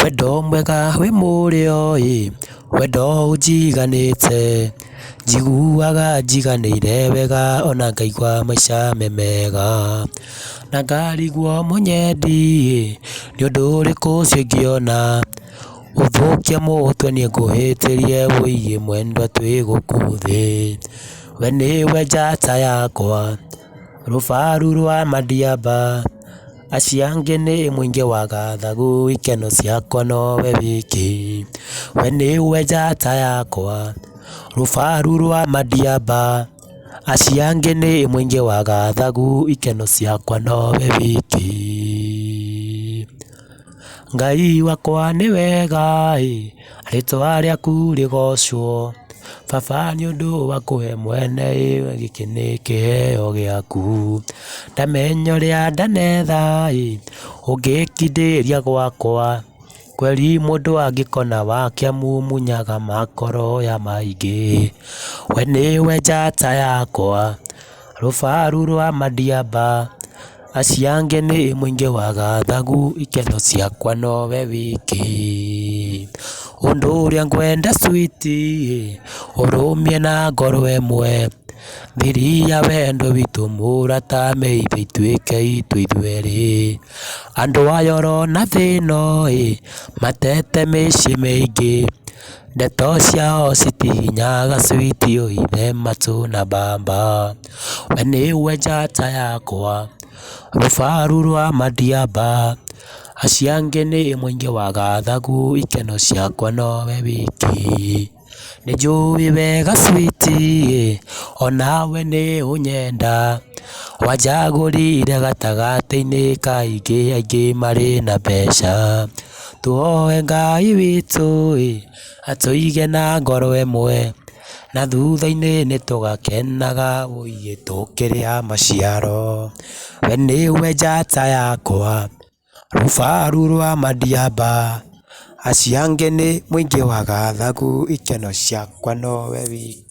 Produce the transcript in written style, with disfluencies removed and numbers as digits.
Wendo mwega wĩ mũrĩo wendo ũnjiganĩte, njiguaga njiganĩire wega ona ngaigua maica me mega, na ngarigwo mũnyendi nĩũndũ ũrĩkũ ũcio ingĩona ũthũkie mũtwe niĩ ngũhĩtĩrie wũigue mwendwa twĩ gũkũ thĩ. We nĩwe njata yakwa rũbaru rwa madiaba, acio angĩ nĩ mũingĩ wa gathagu ikeno ciakwa nowe wiki. We nĩwe njata yakwa rũbaru rwa madiaba, acio angĩ nĩ mũingĩ wa gathagu ikeno ciakwa nowe wiki. Ngai wakwa nĩ wega rĩtwa rĩaku rĩgocwo, Baba nĩũndũ wa kũhe mwene gĩkĩ nĩ kĩheo gĩaku. Ndamenya ũrĩa ndanetha ũngĩkindĩria gwakwa, kweri mũndũ angĩkona wakĩamumunyaga makoroya maingĩ. We nĩwe njata yakwa rũbaru rwa madiaba, acio angĩ nĩ mũingĩ wa gathagu ikeno ciakwa nowe wiki. Ũndũ ũrĩa ngwenda switi ũrũmie na ngoro ĩmwe, thiri ya wendo witũ mũrata maybe ituĩke itũ ithuerĩ. Andũ aya ũrona thĩno matete mĩciĩ mĩingĩ, ndeto ciao citihinyaga switi ithe matũ na baba. We nĩwe njata yakwa rũbaru rwa madiaba, acio angĩ nĩ mũingĩ wa gathagu ikeno ciakwa nowe wiki. Nĩnjũĩ wega switi onawe nĩ ũnyenda, wanjagũrire gatagatĩ-inĩ ka aingĩ marĩ na mbeca. Tuoe Ngai witũ atũige na ngoro ĩmwe, na thutha-inĩ nĩtũgakenaga wũigue tũkĩrĩa maciaro. We nĩwe njata yakwa rũbaru rwa madiaba, acio angĩ nĩ mũingĩ wa gathagu ikeno ciakwa nowe wiki.